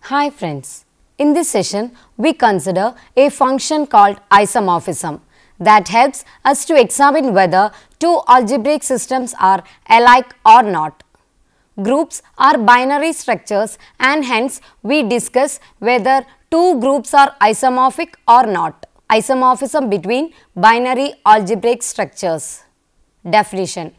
Hi friends, in this session we consider a function called isomorphism that helps us to examine whether two algebraic systems are alike or not. Groups are binary structures and hence we discuss whether two groups are isomorphic or not. Isomorphism between binary algebraic structures. Definition: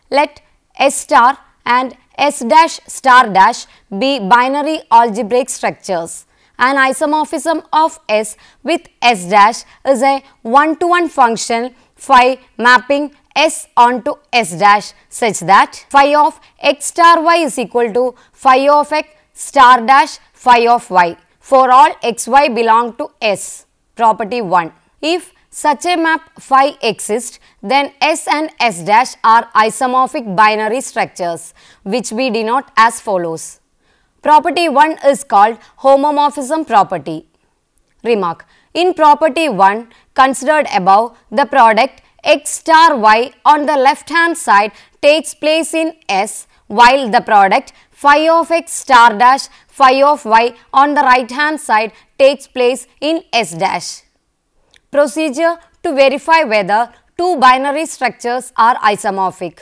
let S star and S dash star dash be binary algebraic structures. An isomorphism of S with S dash is a one-to-one function phi mapping S onto S dash such that phi of x star y is equal to phi of x star dash phi of y for all xy belong to S. Property 1. If such a map phi exists, then S and S dash are isomorphic binary structures, which we denote as follows. Property 1 is called homomorphism property. Remark: in property 1 considered above, the product x star y on the left hand side takes place in S, while the product phi of x star dash phi of y on the right hand side takes place in S dash. Procedure to verify whether two binary structures are isomorphic.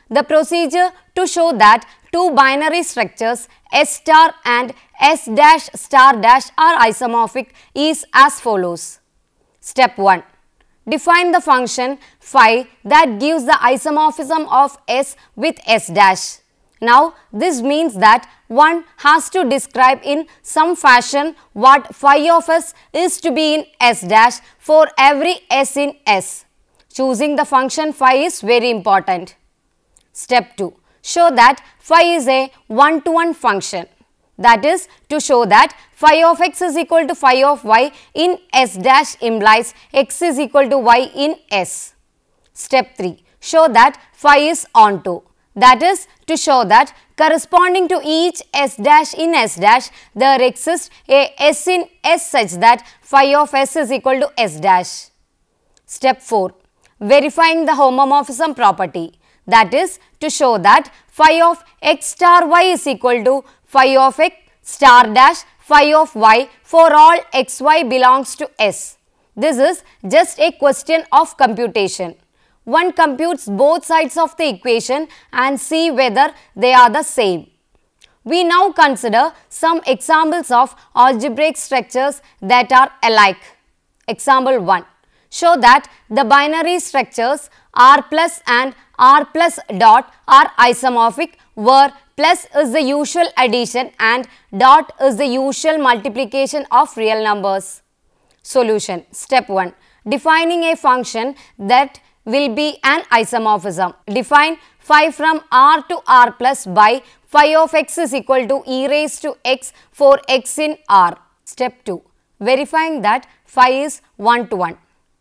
The procedure to show that two binary structures S star and S dash star dash are isomorphic is as follows. Step 1. Define the function phi that gives the isomorphism of S with S dash. Now, this means that one has to describe in some fashion what phi of S is to be in S dash for every S in S. Choosing the function phi is very important. Step 2. Show that phi is a one-to-one function. That is, to show that phi of x is equal to phi of y in S dash implies x is equal to y in S. Step 3. Show that phi is onto. That is, to show that corresponding to each S dash in S dash, there exists a S in S such that phi of S is equal to S dash. Step 4. Verifying the homomorphism property. That is, to show that phi of x star y is equal to phi of x star dash phi of y for all xy belongs to S. This is just a question of computation. One computes both sides of the equation and see whether they are the same. We now consider some examples of algebraic structures that are alike. Example 1. Show that the binary structures R plus and R plus dot are isomorphic, where plus is the usual addition and dot is the usual multiplication of real numbers. Solution. Step 1. Defining a function that will be an isomorphism. Define phi from R to R plus by phi of x is equal to e raised to x for x in R. Step 2. Verifying that phi is one-to-one.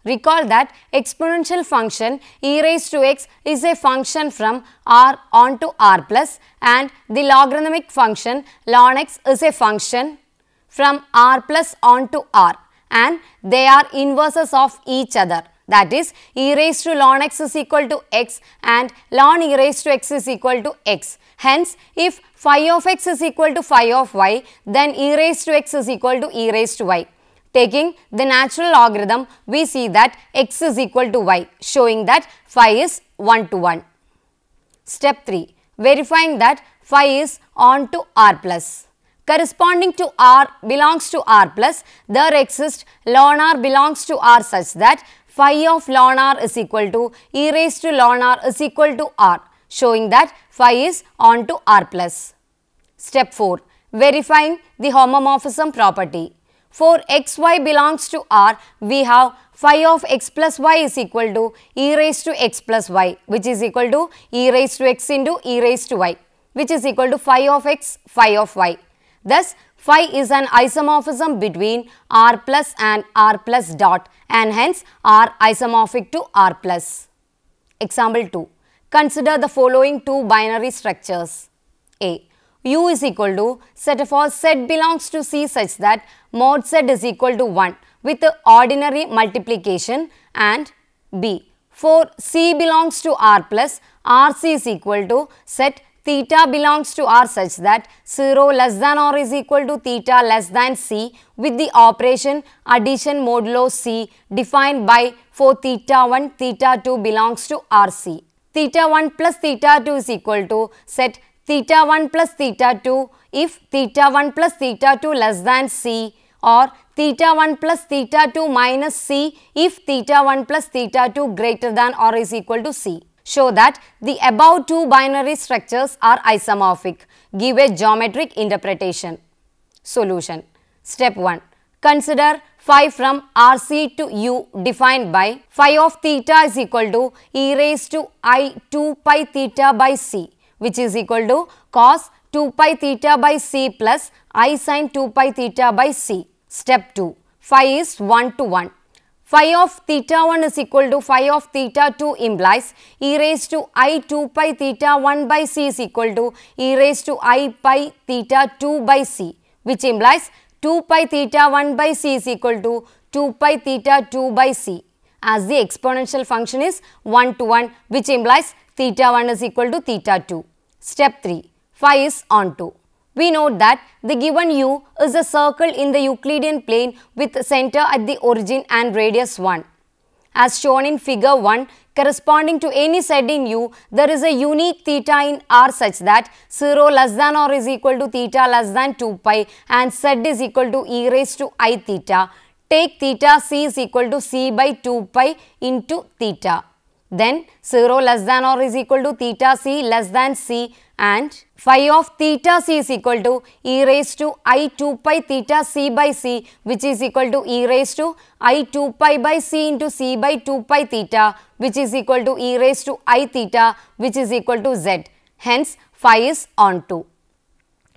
Recall that exponential function e raised to x is a function from R onto R plus and the logarithmic function ln x is a function from R plus onto R, and they are inverses of each other. That is, e raised to ln x is equal to x and ln e raised to x is equal to x. Hence, if phi of x is equal to phi of y, then e raised to x is equal to e raised to y. Taking the natural logarithm, we see that x is equal to y, showing that phi is one-to-one. Step 3. Verifying that phi is on to R plus. Corresponding to R belongs to R plus, there exists ln R belongs to R such that phi of ln R is equal to e raised to ln R is equal to R, showing that phi is on to R plus. Step 4. Verifying the homomorphism property. For xy belongs to R, we have phi of x plus y is equal to e raised to x plus y, which is equal to e raised to x into e raised to y, which is equal to phi of x, phi of y. Thus, phi is an isomorphism between R plus and R plus dot, and hence are isomorphic to R plus. Example 2. Consider the following two binary structures. A. U is equal to set for Z belongs to C such that mod Z is equal to 1 with the ordinary multiplication, and B. For C belongs to R plus, RC is equal to set theta belongs to R such that 0 less than or is equal to theta less than C with the operation addition modulo C defined by for theta 1, theta 2 belongs to RC. Theta 1 plus theta 2 is equal to set theta 1 plus theta 2 if theta 1 plus theta 2 less than C, or theta 1 plus theta 2 minus C if theta 1 plus theta 2 greater than or is equal to C. Show that the above two binary structures are isomorphic. Give a geometric interpretation. Solution. Step 1. Consider phi from RC to U defined by phi of theta is equal to e raised to I 2 pi theta by C, which is equal to cos 2 pi theta by C plus I sin 2 pi theta by C. Step 2. Phi is 1 to 1. Phi of theta 1 is equal to phi of theta 2 implies e raised to I 2 pi theta 1 by C is equal to e raised to I pi theta 2 by C, which implies 2 pi theta 1 by C is equal to 2 pi theta 2 by C, as the exponential function is 1 to 1, which implies theta 1 is equal to theta 2. Step 3. Phi is onto. We note that the given U is a circle in the Euclidean plane with center at the origin and radius 1. As shown in figure 1, corresponding to any z in U, there is a unique theta in R such that 0 less than or is equal to theta less than 2 pi and z is equal to e raised to I theta. Take theta C is equal to C by 2 pi into theta. Then 0 less than or is equal to theta C less than C, and phi of theta C is equal to e raised to I 2 pi theta C by C, which is equal to e raised to I 2 pi by C into C by 2 pi theta, which is equal to e raised to I theta, which is equal to Z. Hence, phi is onto.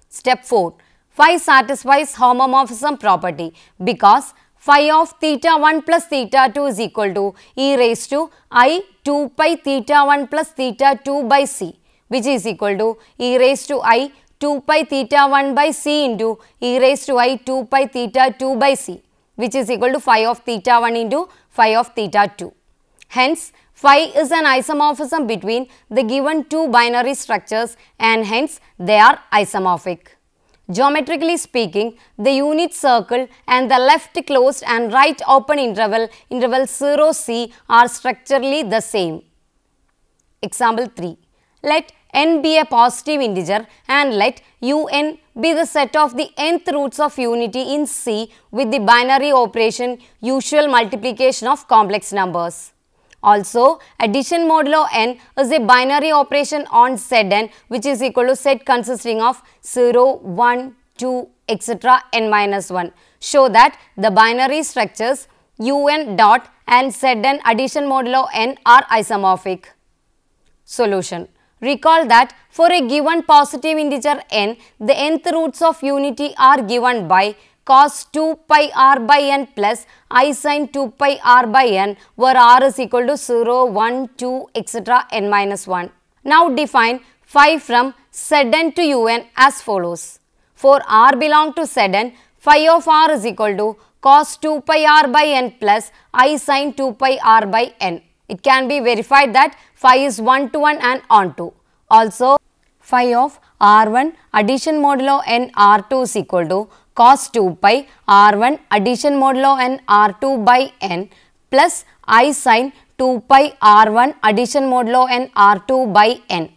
Step 4. Phi satisfies homomorphism property because phi of theta 1 plus theta 2 is equal to e raised to I 2 pi theta 1 plus theta 2 by C, which is equal to e raised to I 2 pi theta 1 by C into e raised to I 2 pi theta 2 by C, which is equal to phi of theta 1 into phi of theta 2. Hence, phi is an isomorphism between the given two binary structures and hence they are isomorphic. Geometrically speaking, the unit circle and the left closed and right open interval 0C are structurally the same. Example 3. Let n be a positive integer and let un be the set of the nth roots of unity in C with the binary operation usual multiplication of complex numbers. Also, addition modulo n is a binary operation on Zn, which is equal to set consisting of 0, 1, 2, etc. n minus 1. Show that the binary structures un dot and Zn addition modulo n are isomorphic. Solution. Recall that for a given positive integer n, the nth roots of unity are given by cos 2 pi r by n plus I sin 2 pi r by n, where r is equal to 0, 1, 2, etc. n minus 1. Now define phi from Zn to un as follows. For r belong to Zn, phi of r is equal to cos 2 pi r by n plus I sin 2 pi r by n. It can be verified that phi is 1 to 1 and onto. Also, phi of r1 addition modulo n r2 is equal to cos 2 pi r1 addition modulo n r2 by n plus I sin 2 pi r1 addition modulo n r2 by n,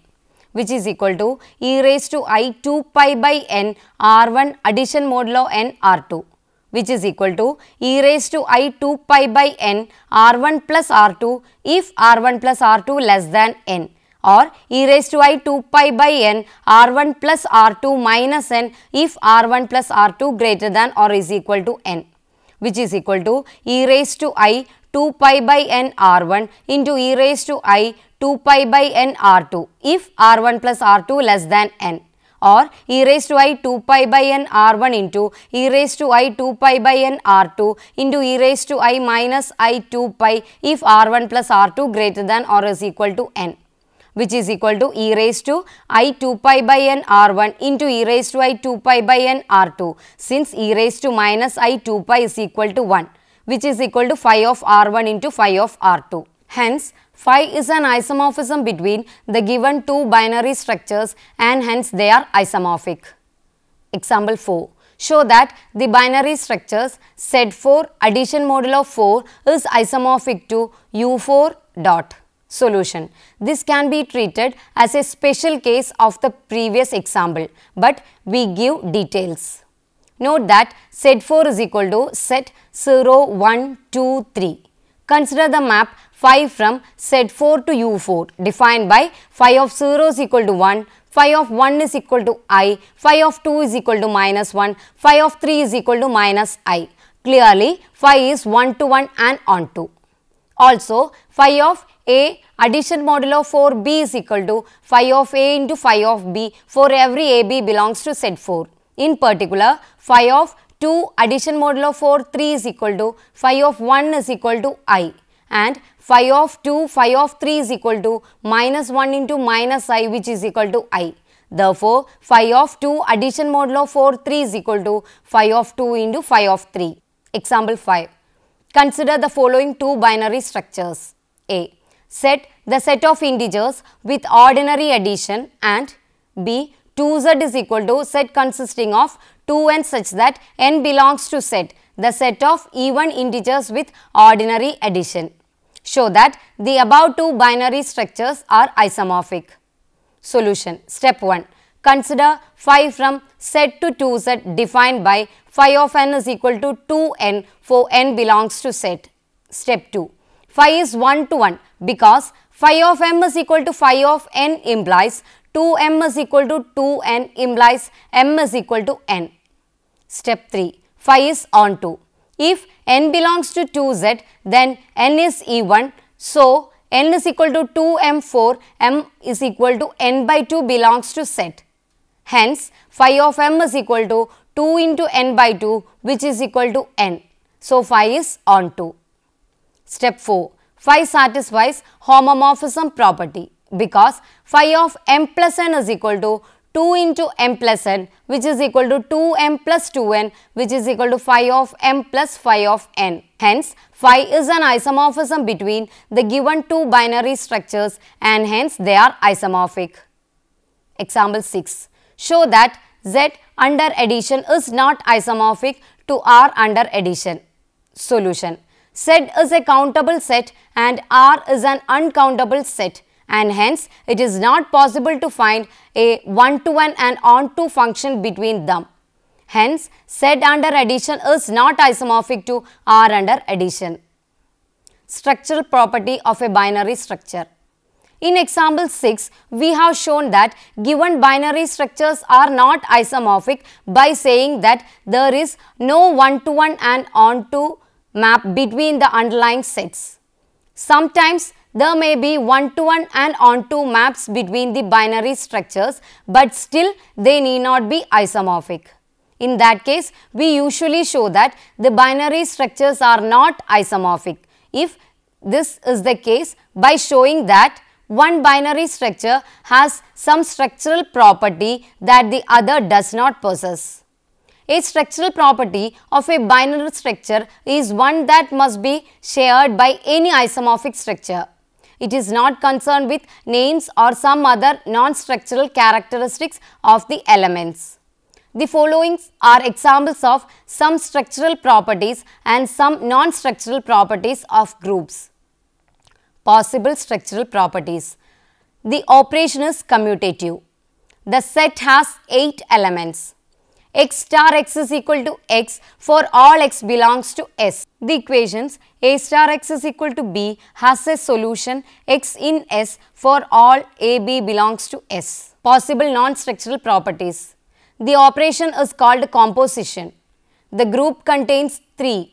which is equal to e raised to I 2 pi by n r1 addition modulo n r2, which is equal to e raised to I 2 pi by n r1 plus r2 if r1 plus r2 less than n, or e raised to I 2 pi by n r1 plus r2 minus n if r1 plus r2 greater than or is equal to n, which is equal to e raised to I 2 pi by n r1 into e raised to I 2 pi by n r2 if r1 plus r2 less than n, or e raised to I 2 pi by n r1 into e raised to I 2 pi by n r2 into e raised to I minus I 2 pi if r1 plus r2 greater than or is equal to n, which is equal to e raised to I 2 pi by n r1 into e raised to I 2 pi by n r2, since e raised to minus I 2 pi is equal to 1, which is equal to phi of r1 into phi of r2. Hence, Phi is an isomorphism between the given two binary structures and hence they are isomorphic. Example 4. Show that the binary structures Z4 addition modulo 4 is isomorphic to U4 dot. Solution. This can be treated as a special case of the previous example, but we give details. Note that Z4 is equal to set 0, 1, 2, 3. Consider the map phi from Z4 to U4 defined by phi of 0 is equal to 1, phi of 1 is equal to I, phi of 2 is equal to minus 1, phi of 3 is equal to minus I. Clearly, phi is 1 to 1 and onto. Also, phi of A addition modulo 4B is equal to phi of A into phi of B for every AB belongs to Z4. In particular, phi of 2 addition modulo 4 3 is equal to phi of 1 is equal to I, and phi of 2 phi of 3 is equal to minus 1 into minus I, which is equal to I. Therefore, phi of 2 addition modulo 4 3 is equal to phi of 2 into phi of 3. Example 5. Consider the following two binary structures. A. Set the set of integers with ordinary addition, and B. 2z is equal to set consisting of 2n such that n belongs to set, the set of even integers with ordinary addition. Show that the above two binary structures are isomorphic. Solution. Step 1. Consider phi from set to 2z defined by phi of n is equal to 2n for n belongs to set. Step 2. Phi is 1 to 1 because phi of m is equal to phi of n implies 2m is equal to 2n implies m is equal to n. Step 3. Phi is onto. If n belongs to 2z, then n is even. So, n is equal to 2m for m is equal to n by 2 belongs to set. Hence, phi of m is equal to 2 into n by 2, which is equal to n. So, phi is onto. Step 4. Phi satisfies homomorphism property because phi of m plus n is equal to 2 into m plus n, which is equal to 2m plus 2n, which is equal to phi of m plus phi of n. Hence, phi is an isomorphism between the given two binary structures and hence they are isomorphic. Example 6. Show that Z under addition is not isomorphic to R under addition. Solution. Z is a countable set and R is an uncountable set, and hence it is not possible to find a one-to-one and onto function between them. Hence, Z under addition is not isomorphic to R under addition. Structural property of a binary structure. In example 6, we have shown that given binary structures are not isomorphic by saying that there is no one-to-one and onto map between the underlying sets. Sometimes there may be one-to-one and onto maps between the binary structures, but still they need not be isomorphic. In that case, we usually show that the binary structures are not isomorphic. If this is the case, by showing that one binary structure has some structural property that the other does not possess. A structural property of a binary structure is one that must be shared by any isomorphic structure. It is not concerned with names or some other non-structural characteristics of the elements. The following are examples of some structural properties and some non-structural properties of groups. Possible structural properties. The operation is commutative. The set has 8 elements. X star x is equal to x for all x belongs to S. The equations A star x is equal to B has a solution x in S for all A B belongs to S. Possible non-structural properties. The operation is called composition. The group contains 3.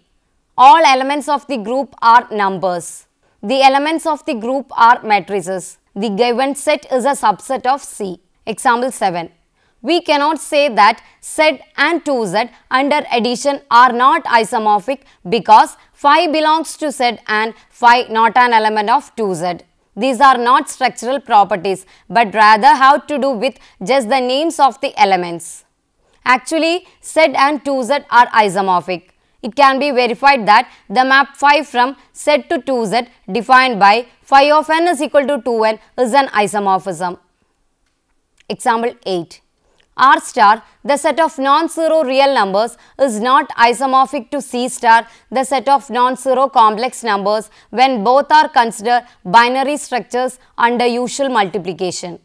All elements of the group are numbers. The elements of the group are matrices. The given set is a subset of C. Example 7. We cannot say that Z and 2Z under addition are not isomorphic because phi belongs to Z and phi not an element of 2Z. These are not structural properties but rather have to do with just the names of the elements. Actually, Z and 2Z are isomorphic. It can be verified that the map phi from Z to 2Z defined by phi of n is equal to 2n is an isomorphism. Example 8. R star, the set of non-zero real numbers, is not isomorphic to C star, the set of non-zero complex numbers, when both are considered binary structures under usual multiplication.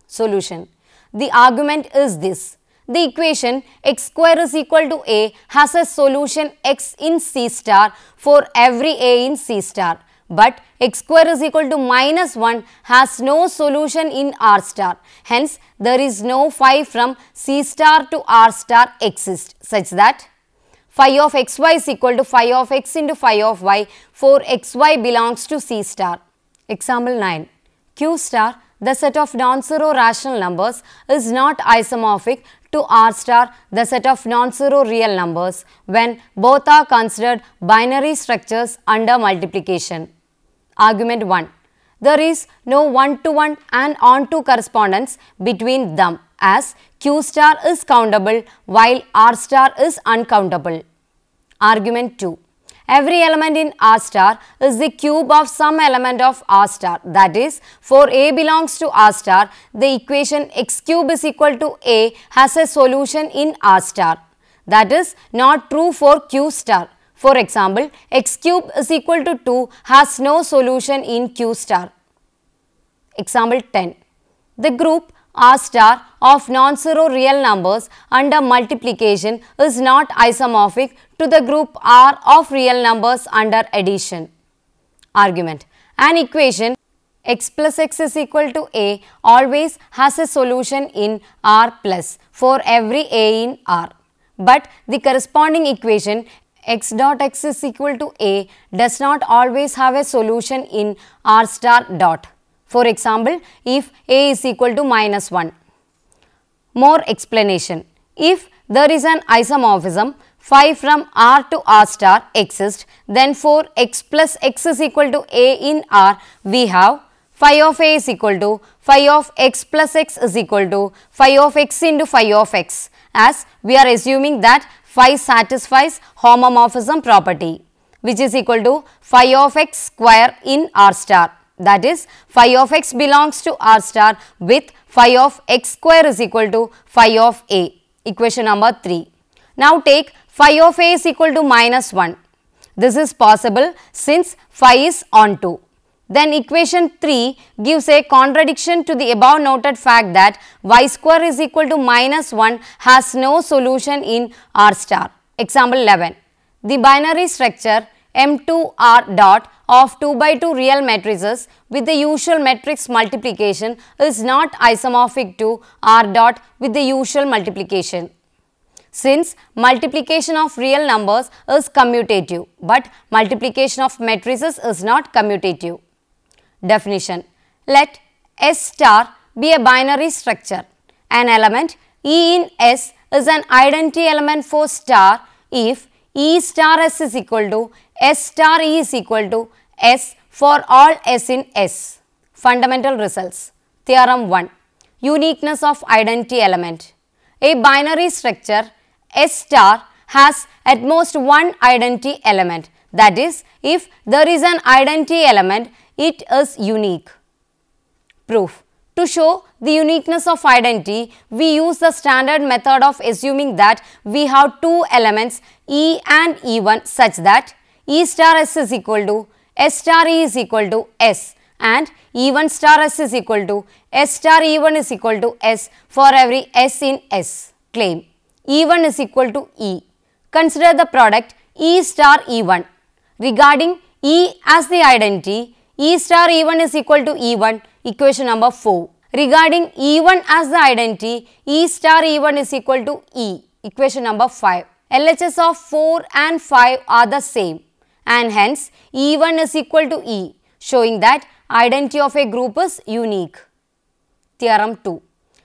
Solution. The argument is this. The equation x square is equal to a has a solution x in C star for every a in C star. But x square is equal to minus 1 has no solution in R star. Hence, there is no phi from C star to R star exists, such that phi of xy is equal to phi of x into phi of y for xy belongs to C star. Example 9. Q star, the set of non-zero rational numbers, is not isomorphic to R star, the set of non-zero real numbers, when both are considered binary structures under multiplication. Argument 1. There is no one-to-one and on-to correspondence between them, as Q star is countable while R star is uncountable. Argument 2. Every element in R star is the cube of some element of R star. That is, for A belongs to R star, the equation x cube is equal to A has a solution in R star. That is not true for Q star. For example, x cube is equal to 2 has no solution in Q star. Example 10. The group R star of non-zero real numbers under multiplication is not isomorphic to the group R of real numbers under addition. Argument. An equation x plus x is equal to a always has a solution in R plus for every a in R. But the corresponding equation x dot x is equal to a does not always have a solution in R star dot. For example, if a is equal to minus 1. More explanation. If there is an isomorphism phi from R to R star exists, then for x plus x is equal to a in R, we have phi of a is equal to phi of x plus x is equal to phi of x into phi of x, as we are assuming that phi satisfies homomorphism property, which is equal to phi of x square in R star. That is, phi of x belongs to R star with phi of x square is equal to phi of a. Equation number 3. Now take phi of a is equal to minus 1. This is possible since phi is onto. Then equation 3 gives a contradiction to the above noted fact that y square is equal to minus 1 has no solution in R star. Example 11. The binary structure M2R dot of 2 by 2 real matrices with the usual matrix multiplication is not isomorphic to R dot with the usual multiplication. Since multiplication of real numbers is commutative, but multiplication of matrices is not commutative. Definition. Let S star be a binary structure. An element E in S is an identity element for star if E star S is equal to S star E is equal to S for all S in S. Fundamental results. Theorem 1. Uniqueness of identity element. A binary structure S star has at most one identity element. That is, if there is an identity element, it is unique. Proof. To show the uniqueness of identity, we use the standard method of assuming that we have two elements E and E1 such that E star S is equal to S star E is equal to S and E1 star S is equal to S star E1 is equal to S for every S in S. Claim. E1 is equal to E. Consider the product E star E1. Regarding E as the identity, E star E1 is equal to E1, equation number 4. Regarding E1 as the identity, E star E1 is equal to E, equation number 5. LHS of 4 and 5 are the same and hence E1 is equal to E, showing that identity of a group is unique. Theorem 2.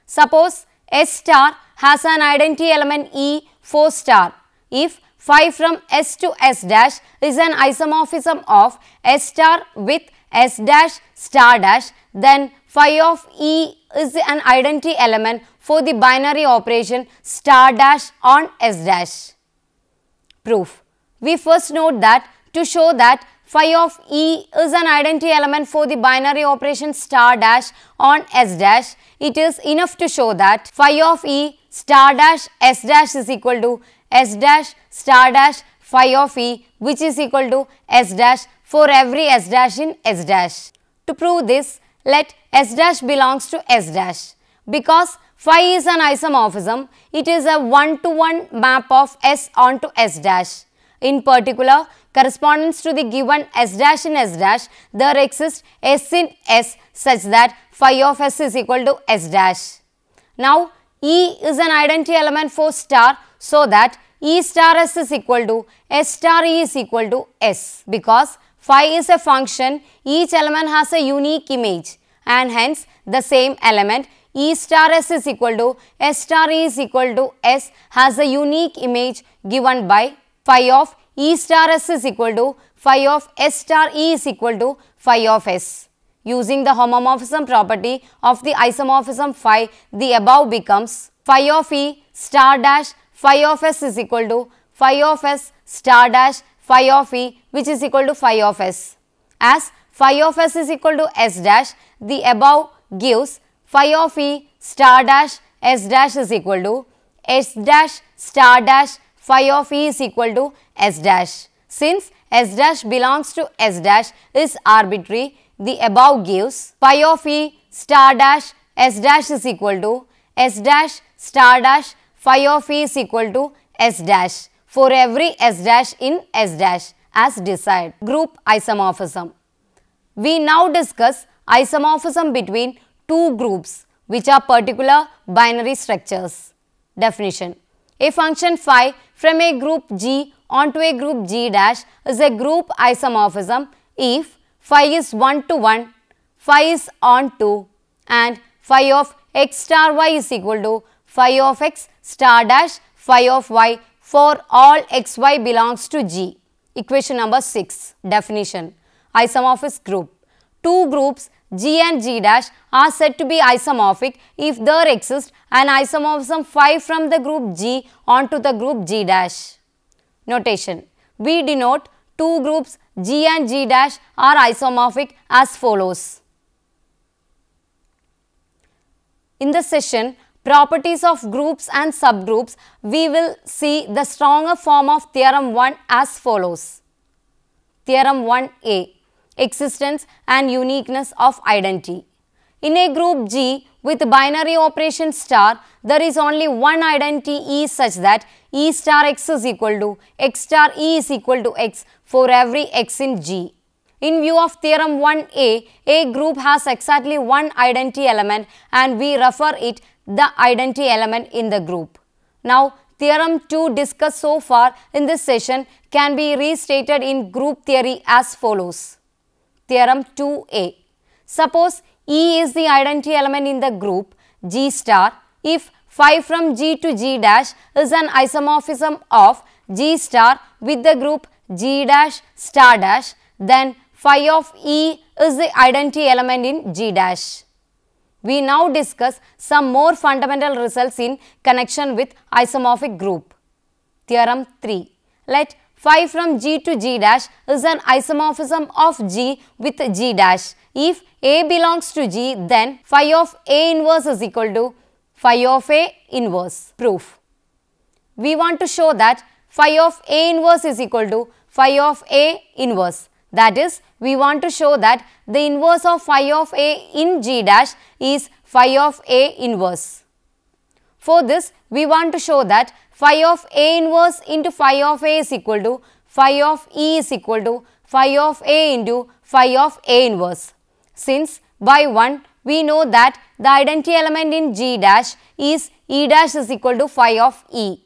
Suppose S star has an identity element E for star. If phi from S to S dash is an isomorphism of S star with S dash star dash, then phi of E is an identity element for the binary operation star dash on S dash. Proof. We first note that to show that phi of E is an identity element for the binary operation star dash on S dash, it is enough to show that phi of E star dash S dash is equal to S dash star dash phi of E, which is equal to S dash for every S dash in S dash. To prove this, let S dash belongs to S dash. Because phi is an isomorphism, it is a one-to-one map of S onto S dash. In particular, correspondence to the given S dash in S dash, there exists S in S such that phi of S is equal to S dash. Now, E is an identity element for star, so that E star S is equal to S star E is equal to S. Because phi is a function, each element has a unique image, and hence the same element E star S is equal to S star E is equal to S has a unique image given by phi of E star S is equal to phi of S star E is equal to phi of S. Using the homomorphism property of the isomorphism phi, the above becomes phi of E star dash phi of S is equal to phi of S star dash phi of E, which is equal to phi of S. As phi of S is equal to S dash, the above gives phi of E star dash S dash is equal to S dash star dash phi of E is equal to S dash. Since S dash belongs to S dash is arbitrary, the above gives phi of E star dash S dash is equal to S dash star dash phi of E is equal to S dash for every S dash in S dash as desired. Group isomorphism. We now discuss isomorphism between two groups which are particular binary structures. Definition. A function phi from a group G onto a group G dash is a group isomorphism if phi is 1 to 1, phi is on to, and phi of x star y is equal to phi of x star dash phi of y for all x y belongs to G. Equation number 6. Definition. Isomorphous group. Two groups G and G dash are said to be isomorphic if there exists an isomorphism phi from the group G onto the group G dash. Notation. We denote two groups G and G dash are isomorphic as follows. In the session Properties of Groups and Subgroups, we will see the stronger form of Theorem 1 as follows. Theorem 1a. Existence and uniqueness of identity. In a group G with binary operation star, there is only one identity E such that E star x is equal to x star E is equal to x for every x in G. In view of Theorem 1a, a group has exactly one identity element and we refer it the identity element in the group. Now, Theorem 2 discussed so far in this session can be restated in group theory as follows. Theorem 2a. Suppose E is the identity element in the group G star if phi from G to G dash is an isomorphism of G star with the group G dash star dash, then phi of E is the identity element in G dash. We now discuss some more fundamental results in connection with isomorphic group. Theorem 3. Let phi from G to G dash is an isomorphism of G with G dash. If A belongs to G, then phi of A inverse is equal to phi of A inverse. Proof. We want to show that phi of A inverse is equal to phi of A inverse. That is, we want to show that the inverse of phi of A in G dash is phi of A inverse. For this, we want to show that phi of A inverse into phi of A is equal to phi of E is equal to phi of A into phi of A inverse. Since by 1 we know that the identity element in G dash is E dash is equal to phi of E.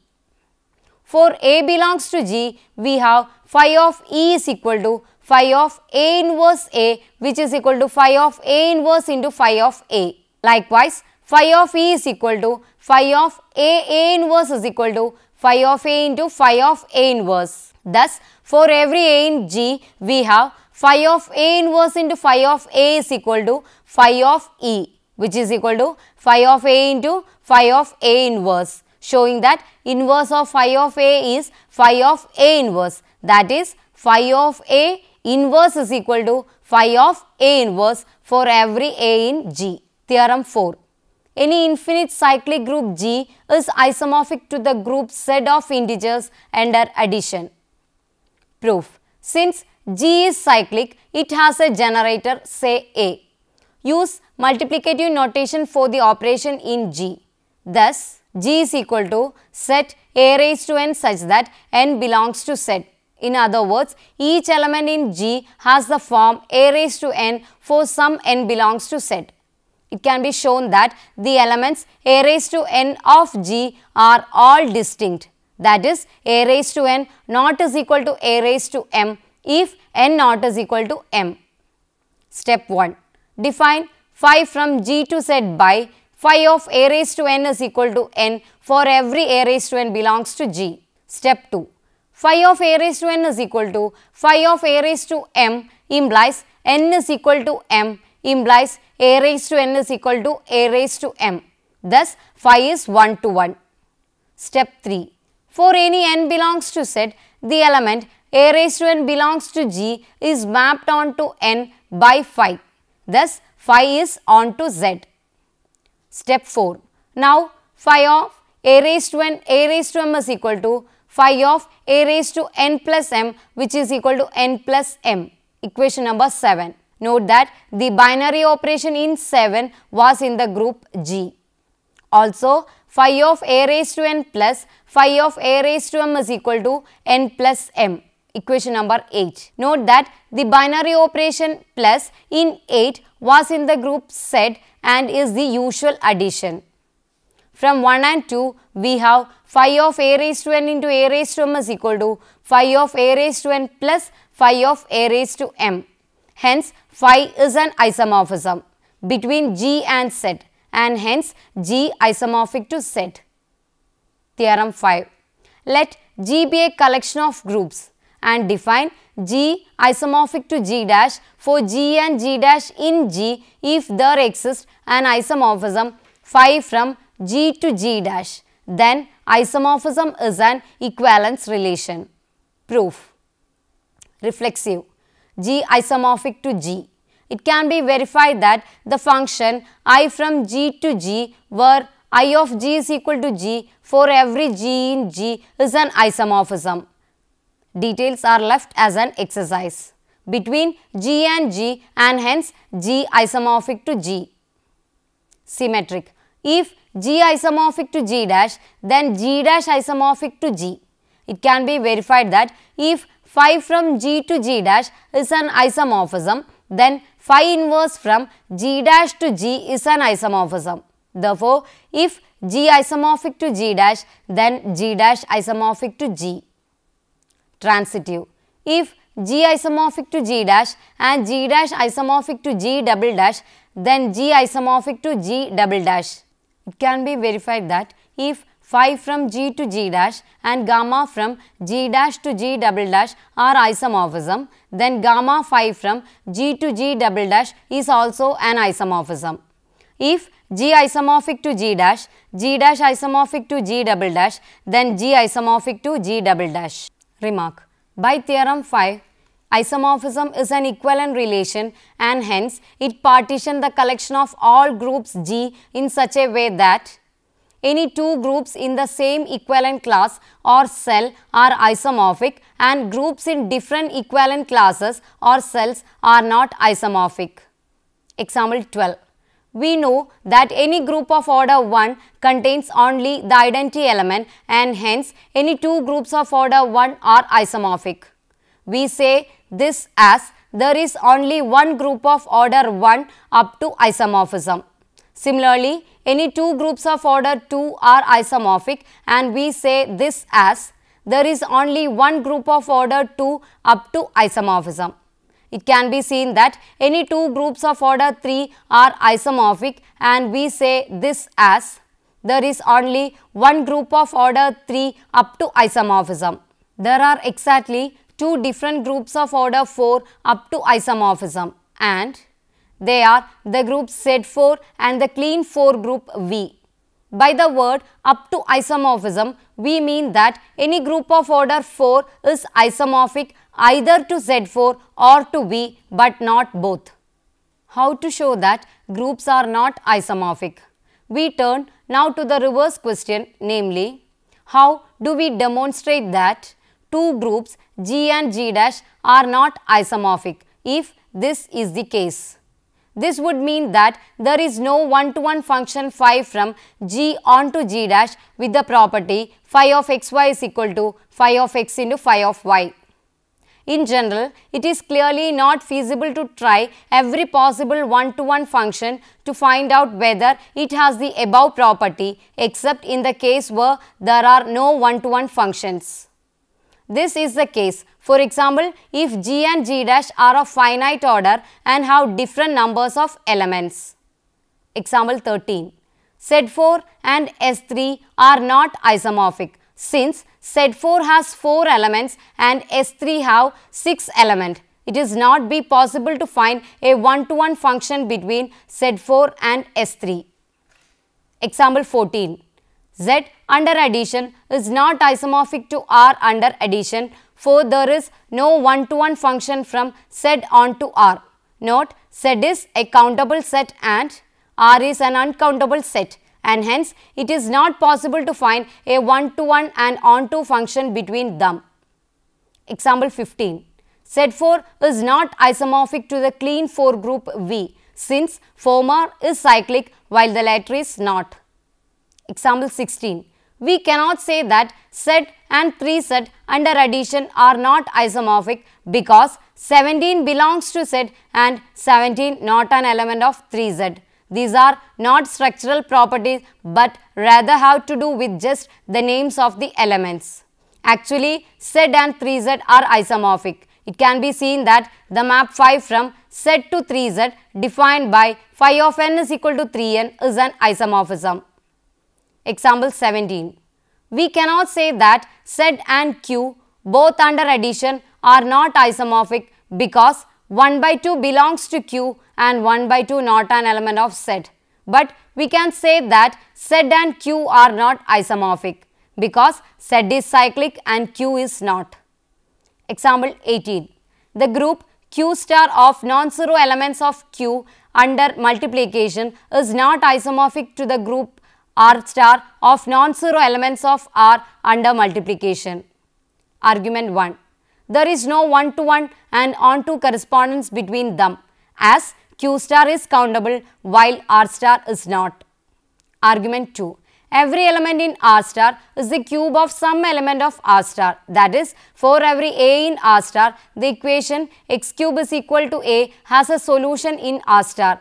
For A belongs to G, we have phi of E is equal to phi of A inverse A, which is equal to phi of A inverse into phi of A. Likewise, phi of E is equal to phi of A inverse is equal to phi of A into phi of A inverse. Thus, for every A in G, we have phi of A inverse into phi of A is equal to phi of E, which is equal to phi of A into phi of A inverse, showing that inverse of phi of A is phi of A inverse, that is phi of A inverse is equal to phi of A inverse for every A in G. Theorem 4. Any infinite cyclic group G is isomorphic to the group Z of integers under addition. Proof. Since G is cyclic, it has a generator, say A. Use multiplicative notation for the operation in G. Thus, G is equal to set A raised to n such that n belongs to Z. In other words, each element in G has the form A raised to n for some n belongs to Z. It can be shown that the elements A raised to n of G are all distinct. That is, A raised to n not is equal to A raised to m if n not is equal to m. Step 1. Define phi from G to Z by phi of A raised to n is equal to n for every A raised to n belongs to G. Step 2. Phi of A raised to n is equal to phi of A raised to m implies n is equal to m implies A raised to n is equal to A raised to m. Thus, phi is 1 to 1. Step 3. For any n belongs to Z, the element A raised to n belongs to G is mapped onto n by phi. Thus, phi is onto Z. Step 4. Now, phi of A raised to m is equal to phi of A raised to n plus m, which is equal to n plus m. Equation number 7. Note that the binary operation in 7 was in the group G. Also, phi of A raised to n plus phi of A raised to m is equal to n plus m. Equation number 8. Note that the binary operation plus in 8 was in the group Z and is the usual addition. From 1 and 2, we have phi of A raised to n into A raised to m is equal to phi of A raised to n plus phi of A raised to m. Hence, phi is an isomorphism between G and Z, and hence G isomorphic to Z. Theorem 5. Let G be a collection of groups and define G isomorphic to G dash for G and G dash in G if there exists an isomorphism phi from G to G dash. Then isomorphism is an equivalence relation. Proof. Reflexive. G isomorphic to G. It can be verified that the function I from G to G where I of G is equal to G for every G in G is an isomorphism. Details are left as an exercise between G and G, and hence G isomorphic to G. Symmetric. If G isomorphic to G dash, then G dash isomorphic to G. It can be verified that if phi from G to G dash is an isomorphism, then phi inverse from G dash to G is an isomorphism. Therefore, if G isomorphic to G dash, then G dash isomorphic to G. Transitive. If G isomorphic to G dash and G dash isomorphic to G double dash, then G isomorphic to G double dash. It can be verified that if phi from G to G dash and gamma from G dash to G double dash are isomorphism, then gamma phi from G to G double dash is also an isomorphism. If G isomorphic to G dash isomorphic to G double dash, then G isomorphic to G double dash. Remark. By theorem 5, isomorphism is an equivalent relation, and hence it partitions the collection of all groups G in such a way that any two groups in the same equivalent class or cell are isomorphic, and groups in different equivalent classes or cells are not isomorphic. Example 12. We know that any group of order 1 contains only the identity element, and hence any two groups of order 1 are isomorphic. We say this as there is only one group of order 1 up to isomorphism. Similarly, any two groups of order 2 are isomorphic, and we say this as there is only one group of order 2 up to isomorphism. It can be seen that any two groups of order 3 are isomorphic, and we say this as there is only one group of order 3 up to isomorphism. There are exactly two different groups of order 4 up to isomorphism, and they are the group Z4 and the clean 4 group V. By the word up to isomorphism, we mean that any group of order 4 is isomorphic either to Z4 or to V, but not both. How to show that groups are not isomorphic? We turn now to the reverse question, namely, how do we demonstrate that two groups G and G dash are not isomorphic if this is the case? This would mean that there is no one-to-one function phi from G onto G dash with the property phi of xy is equal to phi of x into phi of y. In general, it is clearly not feasible to try every possible one-to-one function to find out whether it has the above property, except in the case where there are no one-to-one functions. This is the case, for example, if G and G dash are of finite order and have different numbers of elements. Example 13. Z4 and S3 are not isomorphic, since Z4 has 4 elements and S3 have 6 elements. It is not be possible to find a one-to-one function between Z4 and S3. Example 14. Z under addition is not isomorphic to R under addition, for there is no one-to-one function from Z onto R. Note, Z is a countable set and R is an uncountable set, and hence it is not possible to find a one-to-one and onto function between them. Example 15. Z4 is not isomorphic to the clean 4 group V, since former is cyclic while the latter is not. Example 16. We cannot say that Z and 3Z under addition are not isomorphic because 17 belongs to Z and 17 not an element of 3Z. These are not structural properties but rather have to do with just the names of the elements. Actually, Z and 3Z are isomorphic. It can be seen that the map phi from Z to 3Z defined by phi of n is equal to 3n is an isomorphism. Example 17. We cannot say that Z and Q both under addition are not isomorphic because 1 by 2 belongs to Q and 1 by 2 not an element of Z. But we can say that Z and Q are not isomorphic because Z is cyclic and Q is not. Example 18. The group Q star of non-zero elements of Q under multiplication is not isomorphic to the group R star of non-zero elements of R under multiplication. Argument 1. There is no one-to-one and onto correspondence between them, as Q star is countable while R star is not. Argument 2. Every element in R star is the cube of some element of R star. That is, for every A in R star, the equation x cube is equal to A has a solution in R star.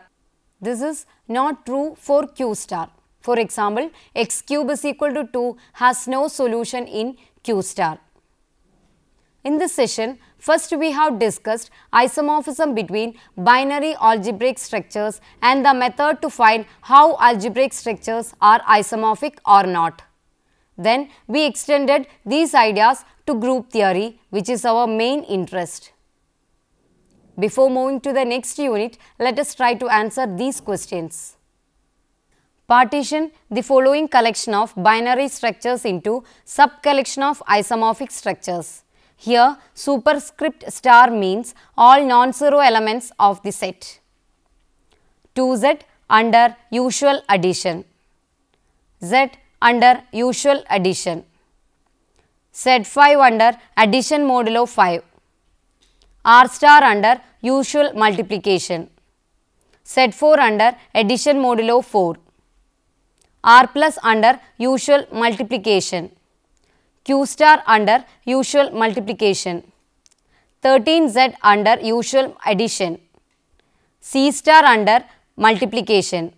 This is not true for Q star. For example, x cube is equal to 2 has no solution in Q star. In this session, first we have discussed isomorphism between binary algebraic structures and the method to find how algebraic structures are isomorphic or not. Then we extended these ideas to group theory, which is our main interest. Before moving to the next unit, let us try to answer these questions. Partition the following collection of binary structures into sub-collection of isomorphic structures. Here, superscript star means all non-zero elements of the set. 2Z under usual addition, Z under usual addition, Z5 under addition modulo 5, R star under usual multiplication, Z4 under addition modulo 4, R plus under usual multiplication, Q star under usual multiplication, 13Z under usual addition, C star under multiplication,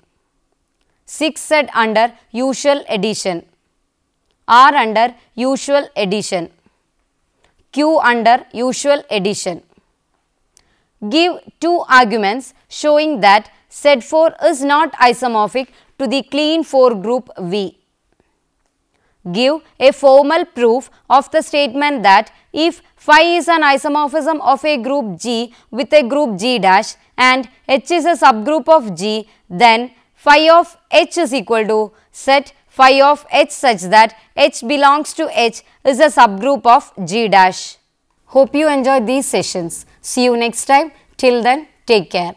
6Z under usual addition, R under usual addition, Q under usual addition. Give two arguments showing that Z4 is not isomorphic to the clean 4 group V. Give a formal proof of the statement that if phi is an isomorphism of a group G with a group G dash and H is a subgroup of G, then phi of H is equal to set phi of H such that H belongs to H is a subgroup of G dash. Hope you enjoyed these sessions. See you next time. Till then, take care.